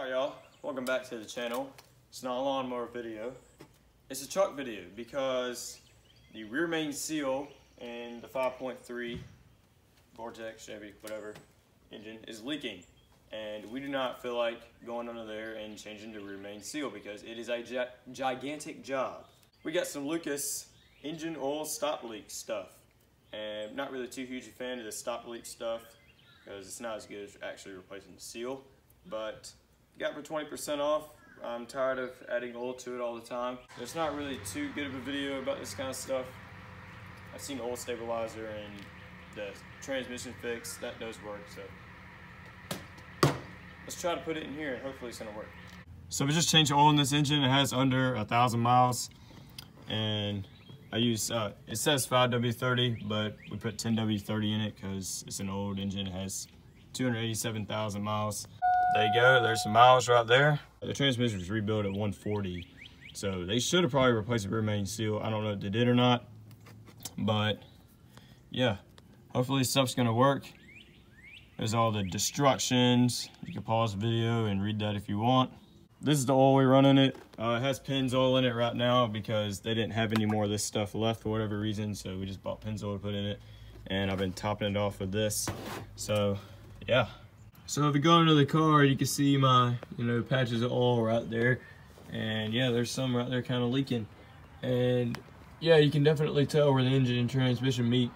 Alright y'all, welcome back to the channel. It's not a lawnmower video, it's a truck video because the rear main seal in the 5.3 Vortex, Chevy, whatever engine is leaking, and we do not feel like going under there and changing the rear main seal because it is a gigantic job. We got some Lucas engine oil stop leak stuff, and not really too huge a fan of the stop leak stuff because it's not as good as actually replacing the seal, but got for 20% off. I'm tired of adding oil to it all the time. It's not really too good of a video about this kind of stuff. I've seen the oil stabilizer and the transmission fix, that does work, so let's try to put it in here and hopefully it's gonna work. So we just changed oil in this engine. It has under 1,000 miles, and I use, it says 5W30, but we put 10W30 in it because it's an old engine. It has 287,000 miles. There you go, there's some miles right there. The transmission was rebuilt at 140, so they should have probably replaced the rear main seal. I don't know if they did or not, but yeah, hopefully stuff's gonna work. There's all the instructions. You can pause the video and read that if you want. This is the oil we run in it. It has Pennzoil in it right now because they didn't have any more of this stuff left for whatever reason, so we just bought Pennzoil to put in it, and I've been topping it off with this. So yeah. So if you go into the car, you can see my, patches of oil right there. And yeah, there's some right there kind of leaking. And yeah, you can definitely tell where the engine and transmission meet.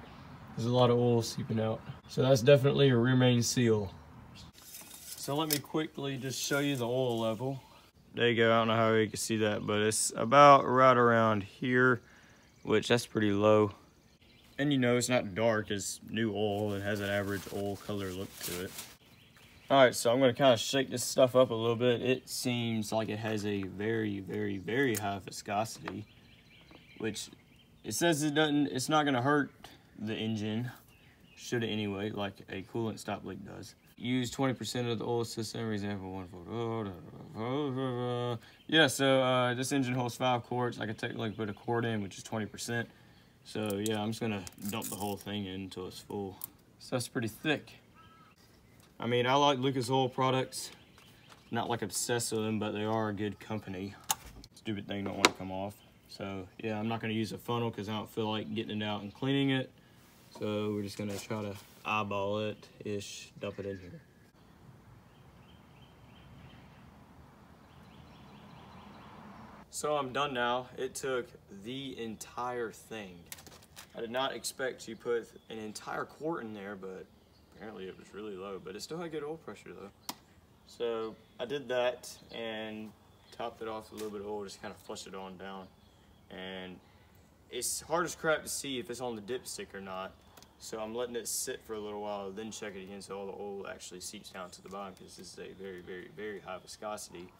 There's a lot of oil seeping out. So that's definitely a rear main seal. So let me quickly just show you the oil level. There you go, I don't know how you can see that, but it's about right around here, which that's pretty low. And it's not dark, it's new oil. It has an average oil color look to it. All right, so I'm gonna kind of shake this stuff up a little bit. It seems like it has a very, very, very high viscosity, which it says it's not gonna hurt the engine, should it anyway, like a coolant stop leak does. Use 20% of the oil system, for example, 140. Yeah, so this engine holds 5 quarts. I could technically put a quart in, which is 20%. So yeah, I'm just gonna dump the whole thing in until it's full. So that's pretty thick. I mean, I like Lucas Oil products. Not like obsessed with them, but they are a good company. Stupid thing don't want to come off. So yeah, I'm not gonna use a funnel because I don't feel like getting it out and cleaning it. So we're just gonna try to eyeball it-ish, dump it in here. So I'm done now. It took the entire thing. I did not expect to put an entire quart in there, but apparently it was really low, but it still had good oil pressure though. So I did that and topped it off with a little bit of oil, just kind of flushed it on down. And it's hard as crap to see if it's on the dipstick or not. So I'm letting it sit for a little while, then check it again so all the oil actually seeps down to the bottom because this is a very, very, very high viscosity.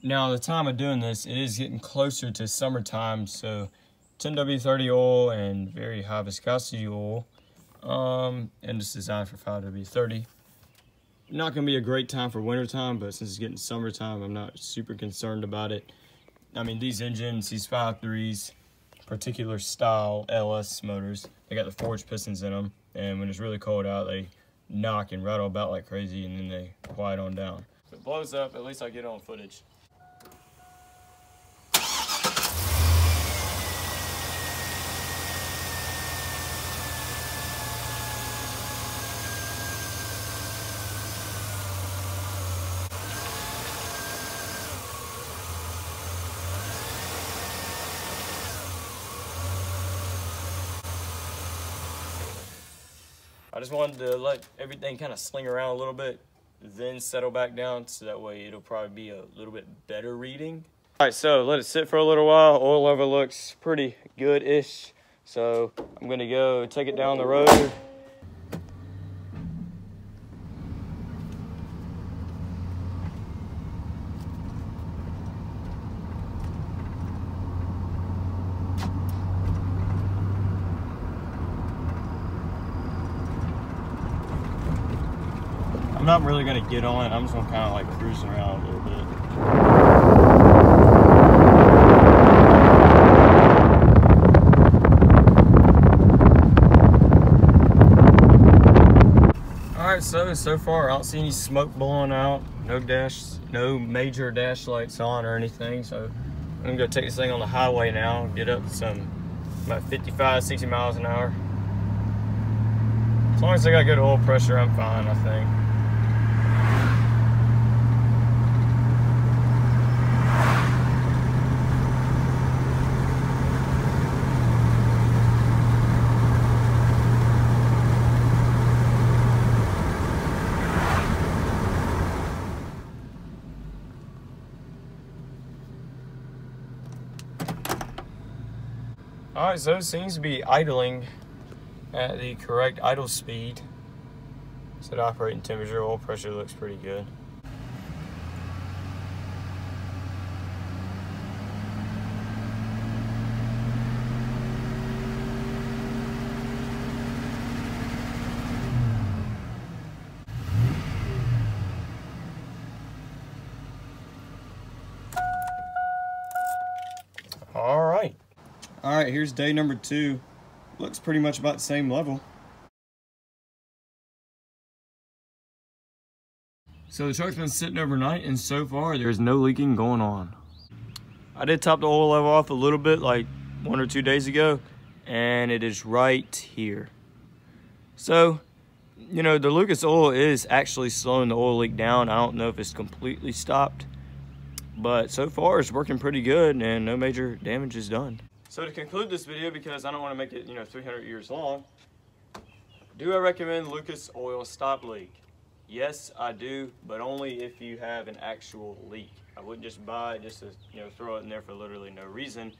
Now the time of doing this, it is getting closer to summertime, so 10W30 oil and very high viscosity oil. And it's designed for 5W30. Not gonna be a great time for winter time, but since it's getting summertime, I'm not super concerned about it. I mean, these engines, these 5.3s, particular style LS motors, they got the forged pistons in them, and when it's really cold out, they knock and rattle about like crazy, and then they quiet on down. If it blows up, at least I get it on footage. I just wanted to let everything kind of sling around a little bit, then settle back down, so that way it'll probably be a little bit better reading. All right, so let it sit for a little while. Oil level looks pretty good-ish. So I'm gonna go take it down the road. I'm not really gonna get on it. I'm just gonna kind of like cruise around a little bit. Alright, so far I don't see any smoke blowing out, no No major dash lights on or anything, so I'm gonna go take this thing on the highway now, get up to about 55, 60 miles an hour. As long as I got good oil pressure, I'm fine, I think. Alright, so it seems to be idling at the correct idle speed. Set operating temperature, oil pressure looks pretty good. Alright, here's day number 2. Looks pretty much about the same level. So the truck's been sitting overnight, and so far there's no leaking going on. I did top the oil level off a little bit like 1 or 2 days ago, and it is right here. So, you know, the Lucas oil is actually slowing the oil leak down. I don't know if it's completely stopped, but so far it's working pretty good and no major damage is done. So to conclude this video, because I don't want to make it, 300 years long, do I recommend Lucas oil stop leak? Yes, I do, but only if you have an actual leak. I wouldn't just buy it just to, throw it in there for literally no reason.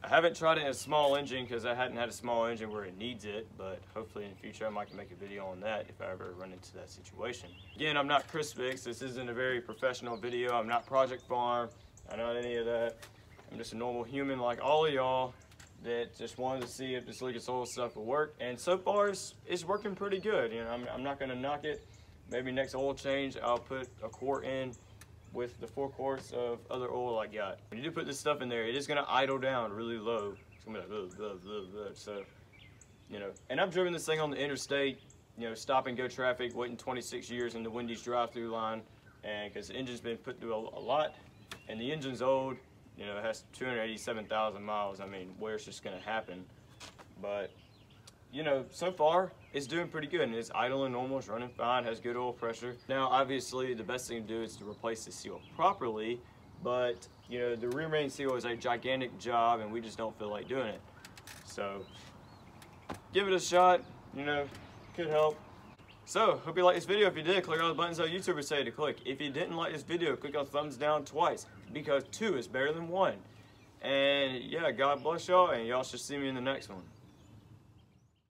I haven't tried it in a small engine because I hadn't had a small engine where it needs it, but hopefully in the future I might make a video on that if I ever run into that situation. Again, I'm not Chris Fix. This isn't a very professional video. I'm not Project Farm. I'm not any of that. I'm just a normal human like all of y'all that just wanted to see if this Lucas oil stuff will work. And so far, it's working pretty good. I'm not gonna knock it. Maybe next oil change, I'll put a quart in with the 4 quarts of other oil I got. When you do put this stuff in there, it is gonna idle down really low. It's gonna be like, blah, blah, blah. So, and I've driven this thing on the interstate, stop and go traffic, waiting 26 years in the Wendy's drive-through line, and because the engine's been put through a lot, and the engine's old, it has 287,000 miles. I mean, where's just gonna happen? But, so far, it's doing pretty good, and it's idling normal, it's running fine, has good oil pressure. Now, obviously, the best thing to do is to replace the seal properly, but, the rear main seal is a gigantic job, and we just don't feel like doing it. So, give it a shot, could help. So, hope you liked this video. If you did, click on the buttons on YouTubers say to click. If you didn't like this video, click on thumbs down twice, because 2 is better than 1. And yeah, God bless y'all, and y'all should see me in the next one.